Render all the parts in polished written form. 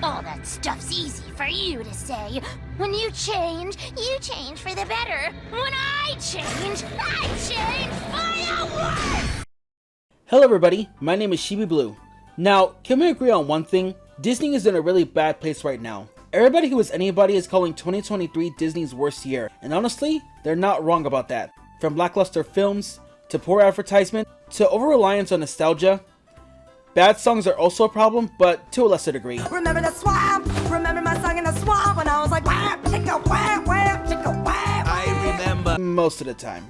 All that stuff's easy for you to say. When you change for the better. When I change for the worse! Hello everybody, my name is Shibiblue. Now, can we agree on one thing? Disney is in a really bad place right now. Everybody who is anybody is calling 2023 Disney's worst year, and honestly, they're not wrong about that. From lackluster films, to poor advertisement, to over-reliance on nostalgia. Bad songs are also a problem, but to a lesser degree. Remember the swamp? Remember my song in the swamp when I was like, wham, chicka, wham, wham, chicka, wham. I remember. Most of the time.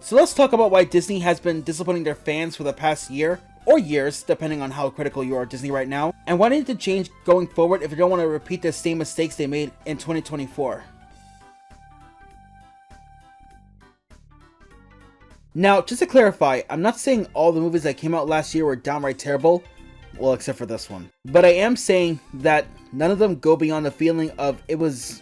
So let's talk about why Disney has been disappointing their fans for the past year, or years, depending on how critical you are of Disney right now, and why they need to change going forward if you don't want to repeat the same mistakes they made in 2024. Now, just to clarify, I'm not saying all the movies that came out last year were downright terrible, well, except for this one. But I am saying that none of them go beyond the feeling of it was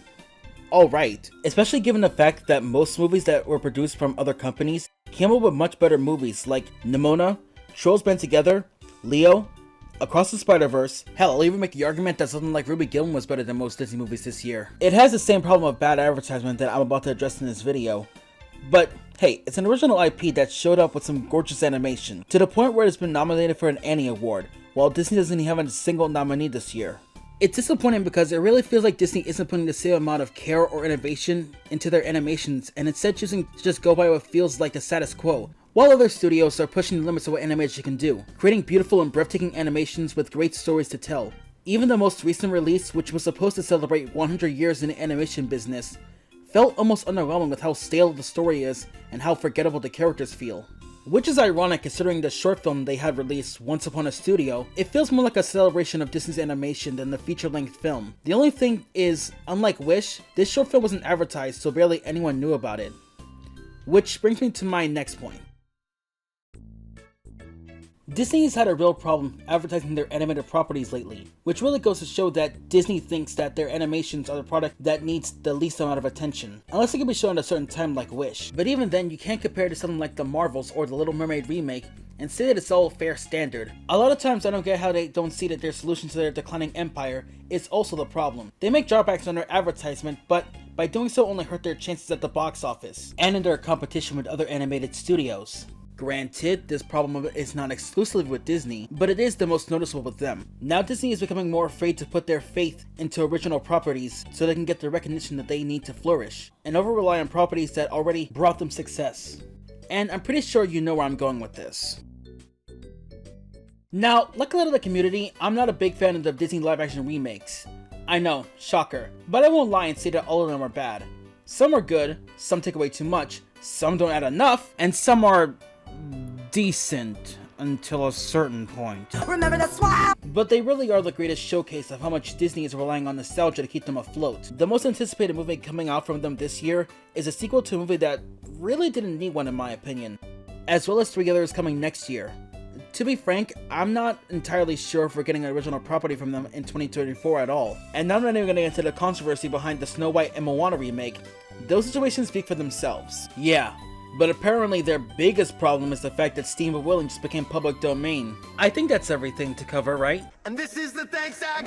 alright. Especially given the fact that most movies that were produced from other companies came up with much better movies like Nimona, Trolls Band Together, Leo, Across the Spider-Verse. Hell, I'll even make the argument that something like Ruby Gilman was better than most Disney movies this year. It has the same problem of bad advertisement that I'm about to address in this video. But hey, it's an original IP that showed up with some gorgeous animation, to the point where it's been nominated for an Annie Award, while Disney doesn't even have a single nominee this year. It's disappointing because it really feels like Disney isn't putting the same amount of care or innovation into their animations, and instead choosing to just go by what feels like the status quo, while other studios are pushing the limits of what animation can do, creating beautiful and breathtaking animations with great stories to tell. Even the most recent release, which was supposed to celebrate 100 years in the animation business, felt almost underwhelming with how stale the story is and how forgettable the characters feel. Which is ironic considering the short film they had released, Once Upon a Studio. It feels more like a celebration of Disney's animation than the feature-length film. The only thing is, unlike Wish, this short film wasn't advertised, so barely anyone knew about it. Which brings me to my next point. Disney has had a real problem advertising their animated properties lately, which really goes to show that Disney thinks that their animations are the product that needs the least amount of attention, unless it can be shown at a certain time like Wish. But even then, you can't compare to something like The Marvels or The Little Mermaid remake and say that it's all a fair standard. A lot of times I don't get how they don't see that their solution to their declining empire is also the problem. They make drawbacks on their advertisement, but by doing so only hurt their chances at the box office, and in their competition with other animated studios. Granted, this problem is not exclusively with Disney, but it is the most noticeable with them. Now Disney is becoming more afraid to put their faith into original properties so they can get the recognition that they need to flourish, and over-rely on properties that already brought them success. And I'm pretty sure you know where I'm going with this. Now, like a lot of the community, I'm not a big fan of the Disney live-action remakes. I know, shocker, but I won't lie and say that all of them are bad. Some are good, some take away too much, some don't add enough, and some are decent until a certain point. Remember the swamp? But they really are the greatest showcase of how much Disney is relying on nostalgia to keep them afloat. The most anticipated movie coming out from them this year is a sequel to a movie that really didn't need one in my opinion, as well as 3 others coming next year. To be frank, I'm not entirely sure if we're getting an original property from them in 2024 at all. And now I'm not even going to get into the controversy behind the Snow White and Moana remake. Those situations speak for themselves. Yeah. But apparently their biggest problem is the fact that Steamboat Willie just became public domain. I think that's everything to cover, right? And this is the thanks I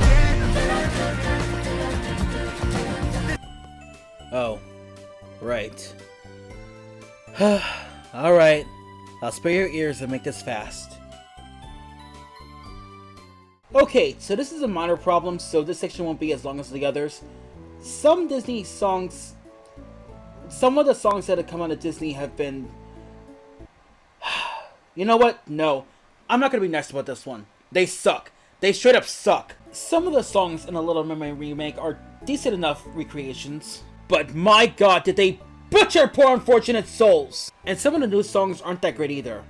get. Oh, right. Alright, I'll spare your ears and make this fast. Okay, so this is a minor problem, so this section won't be as long as the others. Some Disney songs... Some of the songs that have come out of Disney have been... You know what? No. I'm not gonna be nice about this one. They suck. They straight up suck. Some of the songs in the Little Mermaid remake are decent enough recreations. But my god, did they butcher poor unfortunate souls! And some of the new songs aren't that great either.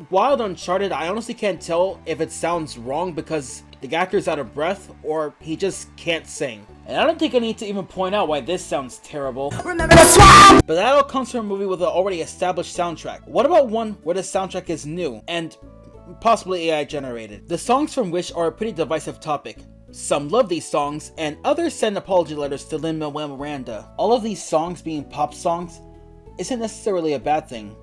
Wild Uncharted, I honestly can't tell if it sounds wrong because the actor's out of breath or he just can't sing. And I don't think I need to even point out why this sounds terrible. Remember the swamp? But that all comes from a movie with an already established soundtrack. What about one where the soundtrack is new and possibly AI generated? The songs from Wish are a pretty divisive topic. Some love these songs, and others send apology letters to Lin-Manuel Miranda. All of these songs being pop songs isn't necessarily a bad thing.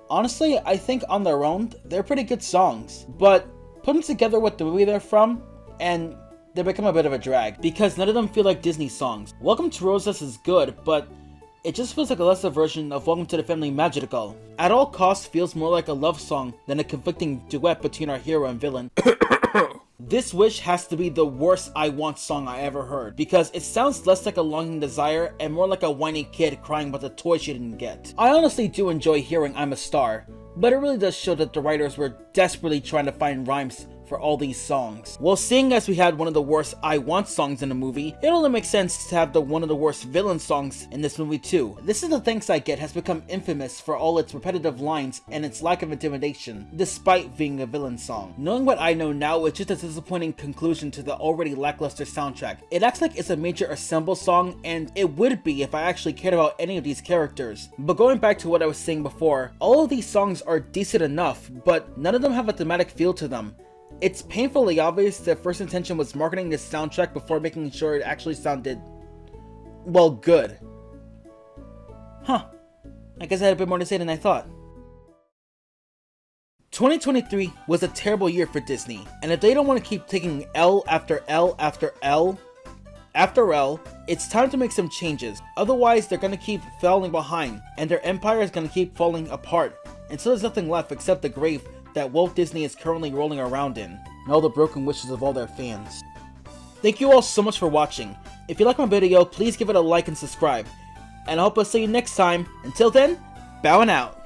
Honestly, I think on their own, they're pretty good songs. But put them together with the movie they're from, and they become a bit of a drag, because none of them feel like Disney songs. Welcome to Rosas is good, but it just feels like a lesser version of Welcome to the Family Magical. At All Costs feels more like a love song than a conflicting duet between our hero and villain. This Wish has to be the worst I Want song I ever heard, because it sounds less like a longing desire and more like a whiny kid crying about the toy she didn't get. I honestly do enjoy hearing I'm a Star, but it really does show that the writers were desperately trying to find rhymes for all these songs. Well, seeing as we had one of the worst I Want songs in the movie, it only makes sense to have one of the worst villain songs in this movie too. This Is the Thanks I Get has become infamous for all its repetitive lines and its lack of intimidation, despite being a villain song. Knowing what I know now, it's just a disappointing conclusion to the already lackluster soundtrack. It acts like it's a major assemble song, and it would be if I actually cared about any of these characters. But going back to what I was saying before, all of these songs are decent enough, but none of them have a thematic feel to them. It's painfully obvious their first intention was marketing this soundtrack before making sure it actually sounded, well, good. Huh. I guess I had a bit more to say than I thought. 2023 was a terrible year for Disney, and if they don't want to keep taking L after L after L after L, it's time to make some changes. Otherwise, they're gonna keep falling behind, and their empire is gonna keep falling apart, until there's nothing left except the grave that Walt Disney is currently rolling around in, and all the broken wishes of all their fans. Thank you all so much for watching. If you like my video, please give it a like and subscribe. And I hope I'll see you next time. Until then, bowing out.